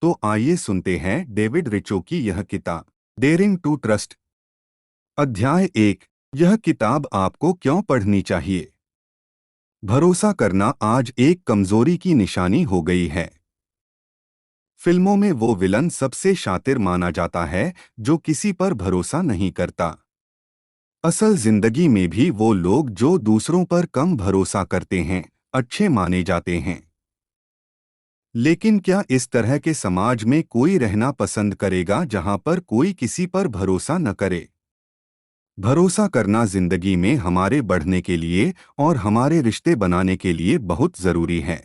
तो आइए सुनते हैं डेविड रिचो की यह किताब डेयरिंग टू ट्रस्ट। अध्याय 1। यह किताब आपको क्यों पढ़नी चाहिए। भरोसा करना आज एक कमजोरी की निशानी हो गई है। फिल्मों में वो विलन सबसे शातिर माना जाता है जो किसी पर भरोसा नहीं करता। असल जिंदगी में भी वो लोग जो दूसरों पर कम भरोसा करते हैं अच्छे माने जाते हैं। लेकिन क्या इस तरह के समाज में कोई रहना पसंद करेगा जहां पर कोई किसी पर भरोसा न करे। भरोसा करना जिंदगी में हमारे बढ़ने के लिए और हमारे रिश्ते बनाने के लिए बहुत जरूरी है।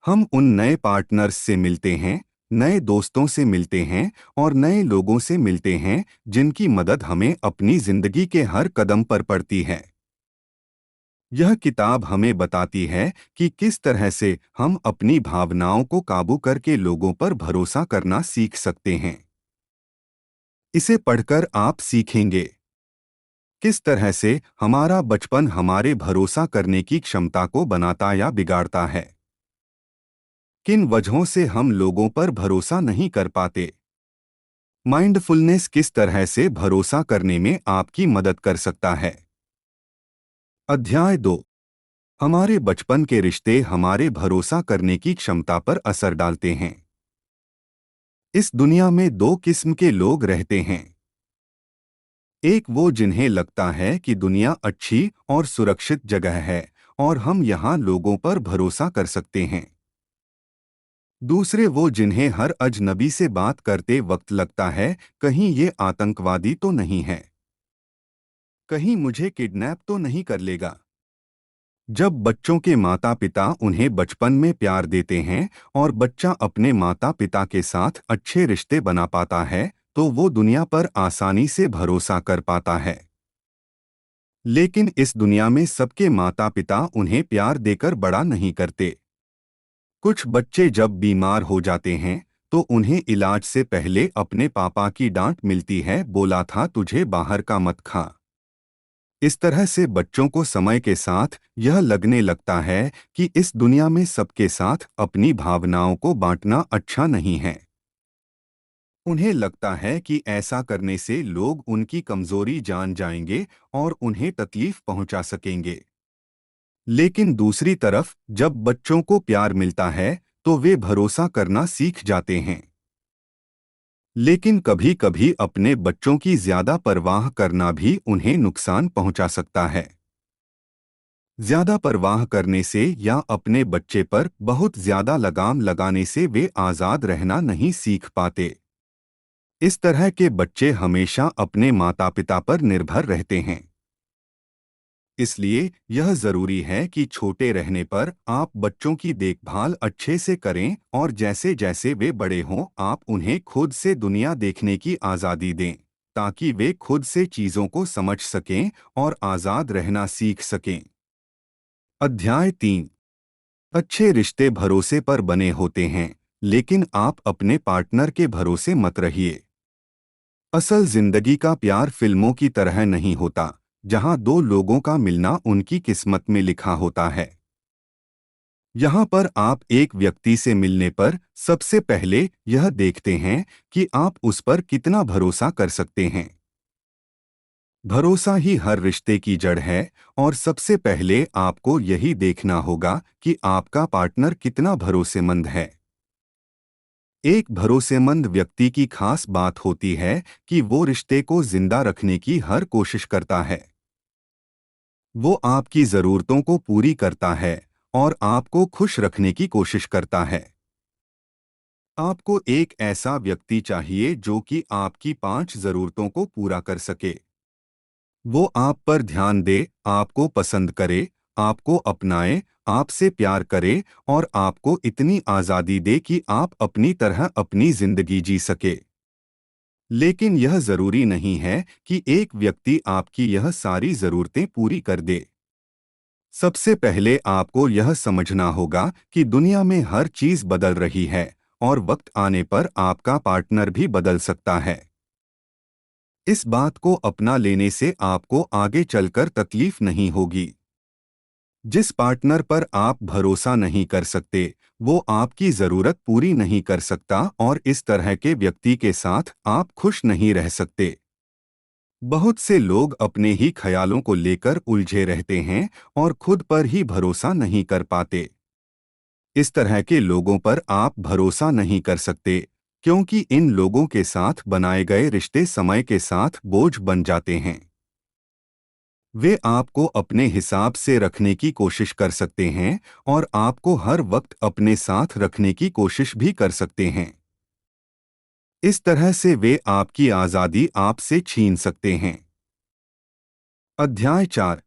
हम उन नए पार्टनर्स से मिलते हैं, नए दोस्तों से मिलते हैं और नए लोगों से मिलते हैं जिनकी मदद हमें अपनी जिंदगी के हर कदम पर पड़ती है। यह किताब हमें बताती है कि किस तरह से हम अपनी भावनाओं को काबू करके लोगों पर भरोसा करना सीख सकते हैं। इसे पढ़कर आप सीखेंगे किस तरह से हमारा बचपन हमारे भरोसा करने की क्षमता को बनाता या बिगाड़ता है। किन वजहों से हम लोगों पर भरोसा नहीं कर पाते। माइंडफुलनेस किस तरह से भरोसा करने में आपकी मदद कर सकता है। अध्याय 2। हमारे बचपन के रिश्ते हमारे भरोसा करने की क्षमता पर असर डालते हैं। इस दुनिया में दो किस्म के लोग रहते हैं। एक वो जिन्हें लगता है कि दुनिया अच्छी और सुरक्षित जगह है और हम यहाँ लोगों पर भरोसा कर सकते हैं। दूसरे वो जिन्हें हर अजनबी से बात करते वक्त लगता है कहीं ये आतंकवादी तो नहीं है, कहीं मुझे किडनैप तो नहीं कर लेगा। जब बच्चों के माता पिता उन्हें बचपन में प्यार देते हैं और बच्चा अपने माता पिता के साथ अच्छे रिश्ते बना पाता है तो वो दुनिया पर आसानी से भरोसा कर पाता है। लेकिन इस दुनिया में सबके माता पिता उन्हें प्यार देकर बड़ा नहीं करते। कुछ बच्चे जब बीमार हो जाते हैं तो उन्हें इलाज से पहले अपने पापा की डांट मिलती है, बोला था तुझे बाहर का मत खा। इस तरह से बच्चों को समय के साथ यह लगने लगता है कि इस दुनिया में सबके साथ अपनी भावनाओं को बांटना अच्छा नहीं है। उन्हें लगता है कि ऐसा करने से लोग उनकी कमजोरी जान जाएंगे और उन्हें तकलीफ पहुंचा सकेंगे। लेकिन दूसरी तरफ जब बच्चों को प्यार मिलता है तो वे भरोसा करना सीख जाते हैं। लेकिन कभी कभी अपने बच्चों की ज्यादा परवाह करना भी उन्हें नुकसान पहुंचा सकता है। ज्यादा परवाह करने से या अपने बच्चे पर बहुत ज्यादा लगाम लगाने से वे आजाद रहना नहीं सीख पाते। इस तरह के बच्चे हमेशा अपने माता पिता पर निर्भर रहते हैं। इसलिए यह जरूरी है कि छोटे रहने पर आप बच्चों की देखभाल अच्छे से करें और जैसे जैसे वे बड़े हों आप उन्हें खुद से दुनिया देखने की आज़ादी दें ताकि वे खुद से चीज़ों को समझ सकें और आज़ाद रहना सीख सकें। अध्याय 3। अच्छे रिश्ते भरोसे पर बने होते हैं, लेकिन आप अपने पार्टनर के भरोसे मत रहिए। असल जिंदगी का प्यार फिल्मों की तरह नहीं होता जहां दो लोगों का मिलना उनकी किस्मत में लिखा होता है। यहाँ पर आप एक व्यक्ति से मिलने पर सबसे पहले यह देखते हैं कि आप उस पर कितना भरोसा कर सकते हैं। भरोसा ही हर रिश्ते की जड़ है और सबसे पहले आपको यही देखना होगा कि आपका पार्टनर कितना भरोसेमंद है। एक भरोसेमंद व्यक्ति की खास बात होती है कि वो रिश्ते को जिंदा रखने की हर कोशिश करता है। वो आपकी जरूरतों को पूरी करता है और आपको खुश रखने की कोशिश करता है। आपको एक ऐसा व्यक्ति चाहिए जो कि आपकी 5 जरूरतों को पूरा कर सके। वो आप पर ध्यान दे, आपको पसंद करे, आपको अपनाए, आपसे प्यार करे और आपको इतनी आज़ादी दे कि आप अपनी तरह अपनी जिंदगी जी सके। लेकिन यह जरूरी नहीं है कि एक व्यक्ति आपकी यह सारी जरूरतें पूरी कर दे। सबसे पहले आपको यह समझना होगा कि दुनिया में हर चीज बदल रही है और वक्त आने पर आपका पार्टनर भी बदल सकता है। इस बात को अपना लेने से आपको आगे चलकर तकलीफ नहीं होगी। जिस पार्टनर पर आप भरोसा नहीं कर सकते वो आपकी जरूरत पूरी नहीं कर सकता और इस तरह के व्यक्ति के साथ आप खुश नहीं रह सकते। बहुत से लोग अपने ही ख्यालों को लेकर उलझे रहते हैं और खुद पर ही भरोसा नहीं कर पाते। इस तरह के लोगों पर आप भरोसा नहीं कर सकते, क्योंकि इन लोगों के साथ बनाए गए रिश्ते समय के साथ बोझ बन जाते हैं। वे आपको अपने हिसाब से रखने की कोशिश कर सकते हैं और आपको हर वक्त अपने साथ रखने की कोशिश भी कर सकते हैं। इस तरह से वे आपकी आज़ादी आपसे छीन सकते हैं। अध्याय 4।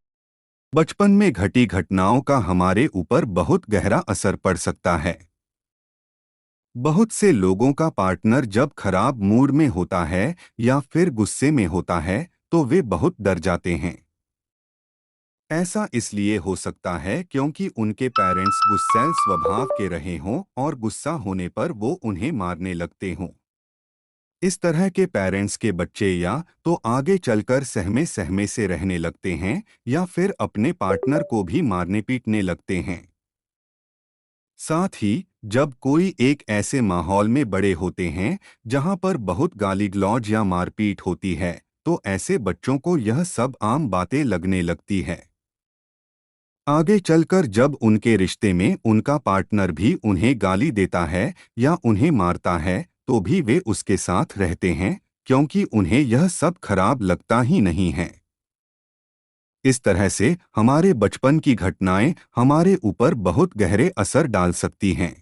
बचपन में घटी घटनाओं का हमारे ऊपर बहुत गहरा असर पड़ सकता है। बहुत से लोगों का पार्टनर जब खराब मूड में होता है या फिर गुस्से में होता है तो वे बहुत डर जाते हैं। ऐसा इसलिए हो सकता है क्योंकि उनके पेरेंट्स गुस्सैल स्वभाव के रहे हों और गुस्सा होने पर वो उन्हें मारने लगते हों। इस तरह के पेरेंट्स के बच्चे या तो आगे चलकर सहमे सहमे से रहने लगते हैं या फिर अपने पार्टनर को भी मारने पीटने लगते हैं। साथ ही जब कोई एक ऐसे माहौल में बड़े होते हैं जहां पर बहुत गाली गलौज या मारपीट होती है, तो ऐसे बच्चों को यह सब आम बातें लगने लगती है। आगे चलकर जब उनके रिश्ते में उनका पार्टनर भी उन्हें गाली देता है या उन्हें मारता है, तो भी वे उसके साथ रहते हैं, क्योंकि उन्हें यह सब खराब लगता ही नहीं है। इस तरह से हमारे बचपन की घटनाएं हमारे ऊपर बहुत गहरे असर डाल सकती हैं।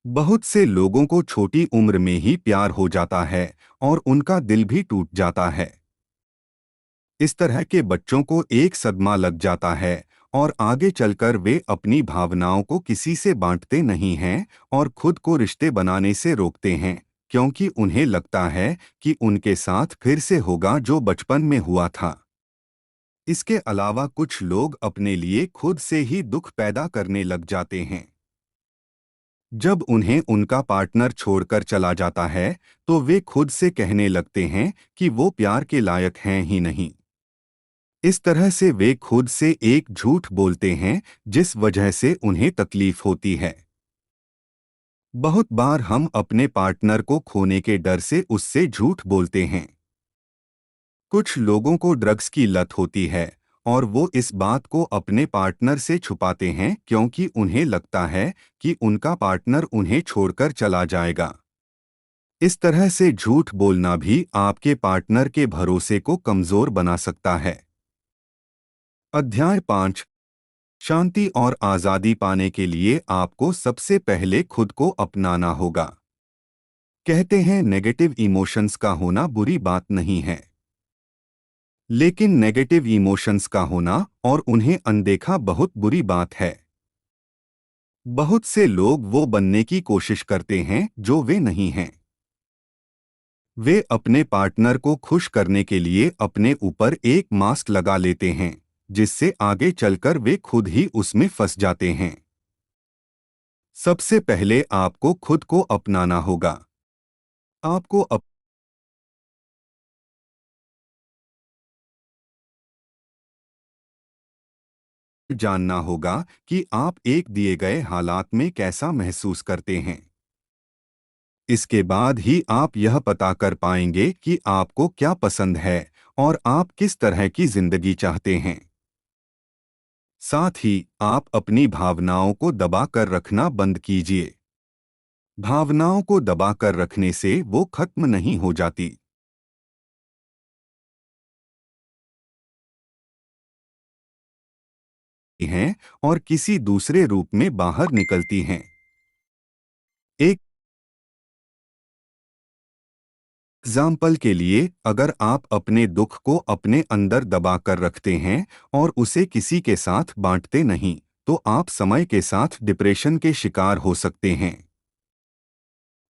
बहुत से लोगों को छोटी उम्र में ही प्यार हो जाता है और उनका दिल भी टूट जाता है। इस तरह के बच्चों को एक सदमा लग जाता है और आगे चलकर वे अपनी भावनाओं को किसी से बांटते नहीं हैं और खुद को रिश्ते बनाने से रोकते हैं, क्योंकि उन्हें लगता है कि उनके साथ फिर से होगा जो बचपन में हुआ था। इसके अलावा कुछ लोग अपने लिए खुद से ही दुख पैदा करने लग जाते हैं। जब उन्हें उनका पार्टनर छोड़कर चला जाता है, तो वे खुद से कहने लगते हैं कि वो प्यार के लायक हैं ही नहीं। इस तरह से वे खुद से एक झूठ बोलते हैं जिस वजह से उन्हें तकलीफ होती है। बहुत बार हम अपने पार्टनर को खोने के डर से उससे झूठ बोलते हैं। कुछ लोगों को ड्रग्स की लत होती है और वो इस बात को अपने पार्टनर से छुपाते हैं क्योंकि उन्हें लगता है कि उनका पार्टनर उन्हें छोड़कर चला जाएगा। इस तरह से झूठ बोलना भी आपके पार्टनर के भरोसे को कमजोर बना सकता है। अध्याय 5। शांति और आज़ादी पाने के लिए आपको सबसे पहले खुद को अपनाना होगा। कहते हैं नेगेटिव इमोशंस का होना बुरी बात नहीं है, लेकिन नेगेटिव इमोशंस का होना और उन्हें अनदेखा बहुत बुरी बात है। बहुत से लोग वो बनने की कोशिश करते हैं जो वे नहीं हैं। वे अपने पार्टनर को खुश करने के लिए अपने ऊपर एक मास्क लगा लेते हैं, जिससे आगे चलकर वे खुद ही उसमें फंस जाते हैं। सबसे पहले आपको खुद को अपनाना होगा। आपको जानना होगा कि आप एक दिए गए हालात में कैसा महसूस करते हैं। इसके बाद ही आप यह पता कर पाएंगे कि आपको क्या पसंद है और आप किस तरह की जिंदगी चाहते हैं। साथ ही आप अपनी भावनाओं को दबा कर रखना बंद कीजिए। भावनाओं को दबा कर रखने से वो खत्म नहीं हो जाती हैं और किसी दूसरे रूप में बाहर निकलती हैं। एक एग्जाम्पल के लिए, अगर आप अपने दुख को अपने अंदर दबा कर रखते हैं और उसे किसी के साथ बांटते नहीं, तो आप समय के साथ डिप्रेशन के शिकार हो सकते हैं।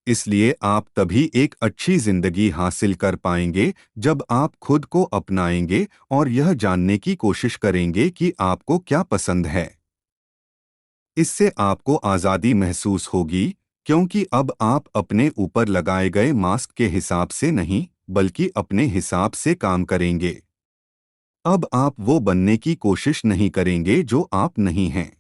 इसलिए आप तभी एक अच्छी जिंदगी हासिल कर पाएंगे जब आप खुद को अपनाएंगे और यह जानने की कोशिश करेंगे कि आपको क्या पसंद है। इससे आपको आज़ादी महसूस होगी, क्योंकि अब आप अपने ऊपर लगाए गए मास्क के हिसाब से नहीं, बल्कि अपने हिसाब से काम करेंगे। अब आप वो बनने की कोशिश नहीं करेंगे जो आप नहीं हैं।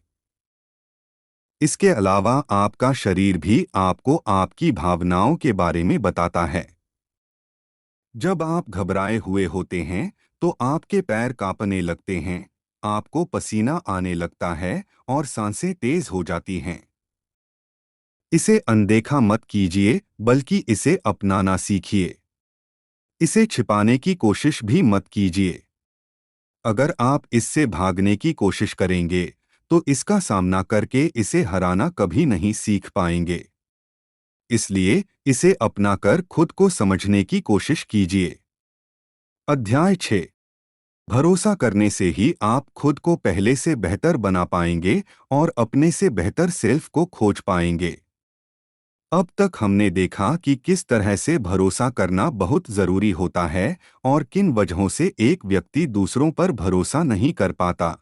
इसके अलावा आपका शरीर भी आपको आपकी भावनाओं के बारे में बताता है। जब आप घबराए हुए होते हैं तो आपके पैर कांपने लगते हैं, आपको पसीना आने लगता है और सांसें तेज हो जाती हैं। इसे अनदेखा मत कीजिए, बल्कि इसे अपनाना सीखिए। इसे छिपाने की कोशिश भी मत कीजिए। अगर आप इससे भागने की कोशिश करेंगे तो इसका सामना करके इसे हराना कभी नहीं सीख पाएंगे। इसलिए इसे अपनाकर खुद को समझने की कोशिश कीजिए। अध्याय 6। भरोसा करने से ही आप खुद को पहले से बेहतर बना पाएंगे और अपने से बेहतर सेल्फ को खोज पाएंगे। अब तक हमने देखा कि किस तरह से भरोसा करना बहुत जरूरी होता है और किन वजहों से एक व्यक्ति दूसरों पर भरोसा नहीं कर पाता।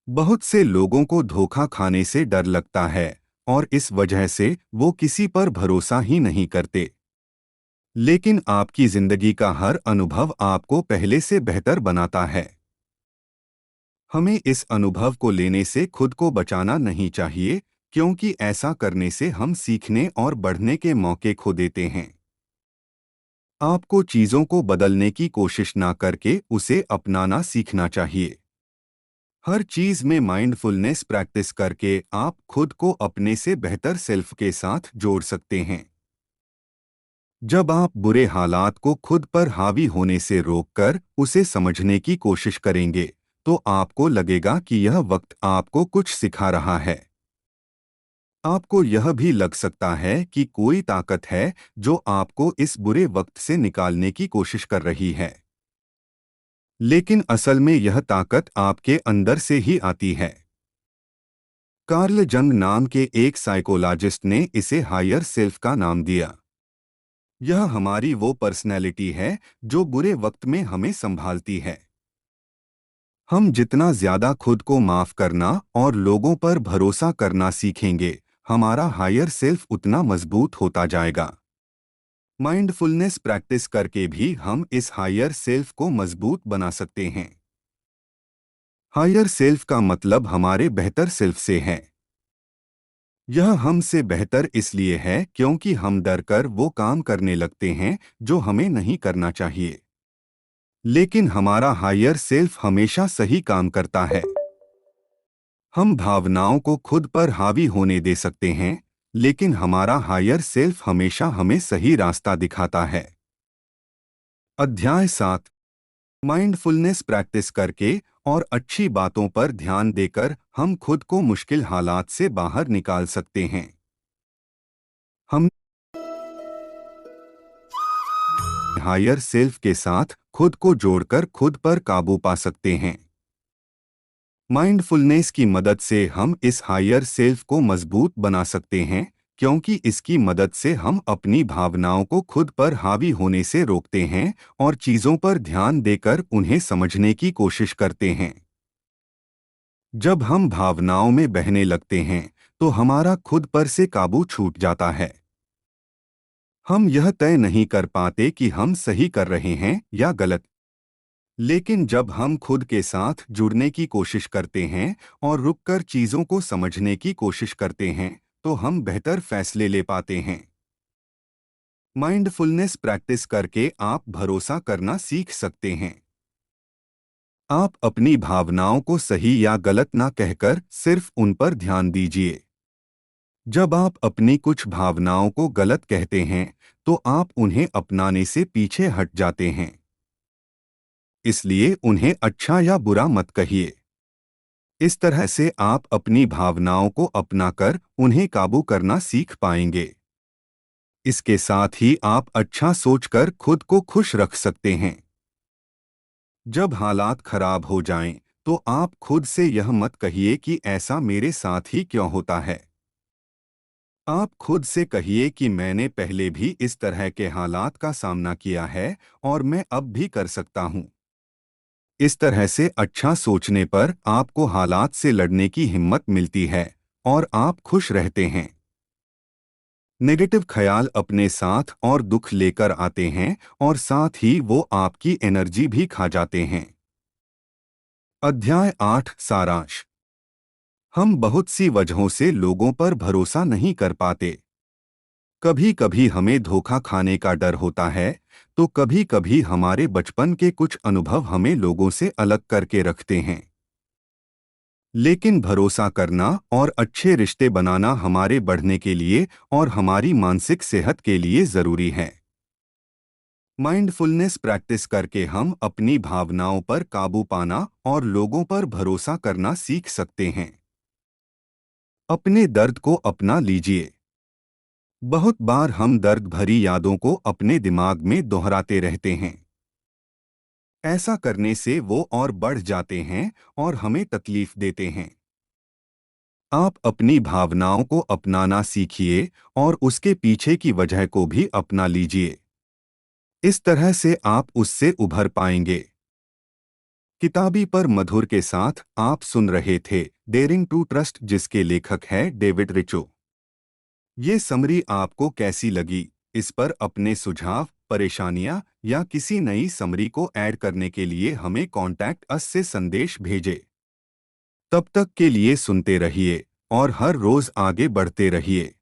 बहुत से लोगों को धोखा खाने से डर लगता है और इस वजह से वो किसी पर भरोसा ही नहीं करते। लेकिन आपकी जिंदगी का हर अनुभव आपको पहले से बेहतर बनाता है। हमें इस अनुभव को लेने से खुद को बचाना नहीं चाहिए, क्योंकि ऐसा करने से हम सीखने और बढ़ने के मौके खो देते हैं। आपको चीजों को बदलने की कोशिश ना करके उसे अपनाना सीखना चाहिए। हर चीज में माइंडफुलनेस प्रैक्टिस करके आप खुद को अपने से बेहतर सेल्फ के साथ जोड़ सकते हैं। जब आप बुरे हालात को खुद पर हावी होने से रोककर उसे समझने की कोशिश करेंगे तो आपको लगेगा कि यह वक्त आपको कुछ सिखा रहा है। आपको यह भी लग सकता है कि कोई ताकत है जो आपको इस बुरे वक्त से निकालने की कोशिश कर रही है। लेकिन असल में यह ताकत आपके अंदर से ही आती है। कार्ल जंग नाम के एक साइकोलॉजिस्ट ने इसे हायर सेल्फ का नाम दिया। यह हमारी वो पर्सनैलिटी है जो बुरे वक्त में हमें संभालती है। हम जितना ज्यादा खुद को माफ करना और लोगों पर भरोसा करना सीखेंगे, हमारा हायर सेल्फ उतना मजबूत होता जाएगा। माइंडफुलनेस प्रैक्टिस करके भी हम इस हायर सेल्फ को मजबूत बना सकते हैं। हायर सेल्फ का मतलब हमारे बेहतर सेल्फ से है। यह हमसे बेहतर इसलिए है क्योंकि हम डर कर वो काम करने लगते हैं जो हमें नहीं करना चाहिए। लेकिन हमारा हायर सेल्फ हमेशा सही काम करता है। हम भावनाओं को खुद पर हावी होने दे सकते हैं, लेकिन हमारा हायर सेल्फ हमेशा हमें सही रास्ता दिखाता है। अध्याय 7। माइंडफुलनेस प्रैक्टिस करके और अच्छी बातों पर ध्यान देकर हम खुद को मुश्किल हालात से बाहर निकाल सकते हैं। हम हायर सेल्फ के साथ खुद को जोड़कर खुद पर काबू पा सकते हैं। माइंडफुलनेस की मदद से हम इस हायर सेल्फ को मजबूत बना सकते हैं, क्योंकि इसकी मदद से हम अपनी भावनाओं को खुद पर हावी होने से रोकते हैं और चीजों पर ध्यान देकर उन्हें समझने की कोशिश करते हैं। जब हम भावनाओं में बहने लगते हैं तो हमारा खुद पर से काबू छूट जाता है। हम यह तय नहीं कर पाते कि हम सही कर रहे हैं या गलत। लेकिन जब हम खुद के साथ जुड़ने की कोशिश करते हैं और रुककर चीजों को समझने की कोशिश करते हैं तो हम बेहतर फैसले ले पाते हैं। माइंडफुलनेस प्रैक्टिस करके आप भरोसा करना सीख सकते हैं। आप अपनी भावनाओं को सही या गलत ना कहकर सिर्फ उन पर ध्यान दीजिए। जब आप अपनी कुछ भावनाओं को गलत कहते हैं तो आप उन्हें अपनाने से पीछे हट जाते हैं। इसलिए उन्हें अच्छा या बुरा मत कहिए। इस तरह से आप अपनी भावनाओं को अपनाकर उन्हें काबू करना सीख पाएंगे। इसके साथ ही आप अच्छा सोचकर खुद को खुश रख सकते हैं। जब हालात खराब हो जाएं, तो आप खुद से यह मत कहिए कि ऐसा मेरे साथ ही क्यों होता है। आप खुद से कहिए कि मैंने पहले भी इस तरह के हालात का सामना किया है और मैं अब भी कर सकता हूं। इस तरह से अच्छा सोचने पर आपको हालात से लड़ने की हिम्मत मिलती है और आप खुश रहते हैं। नेगेटिव ख्याल अपने साथ और दुख लेकर आते हैं और साथ ही वो आपकी एनर्जी भी खा जाते हैं। अध्याय 8 सारांश। हम बहुत सी वजहों से लोगों पर भरोसा नहीं कर पाते। कभी कभी हमें धोखा खाने का डर होता है, तो कभी कभी हमारे बचपन के कुछ अनुभव हमें लोगों से अलग करके रखते हैं। लेकिन भरोसा करना और अच्छे रिश्ते बनाना हमारे बढ़ने के लिए और हमारी मानसिक सेहत के लिए जरूरी है। माइंडफुलनेस प्रैक्टिस करके हम अपनी भावनाओं पर काबू पाना और लोगों पर भरोसा करना सीख सकते हैं। अपने दर्द को अपना लीजिए। बहुत बार हम दर्द भरी यादों को अपने दिमाग में दोहराते रहते हैं। ऐसा करने से वो और बढ़ जाते हैं और हमें तकलीफ देते हैं। आप अपनी भावनाओं को अपनाना सीखिए और उसके पीछे की वजह को भी अपना लीजिए। इस तरह से आप उससे उभर पाएंगे। किताबी पर मधुर के साथ आप सुन रहे थे डेयरिंग टू ट्रस्ट, जिसके लेखक है डेविड रिचो। ये समरी आपको कैसी लगी? इस पर अपने सुझाव, परेशानियां या किसी नई समरी को ऐड करने के लिए हमें कॉन्टैक्ट अस से संदेश भेजें। तब तक के लिए सुनते रहिए और हर रोज आगे बढ़ते रहिए।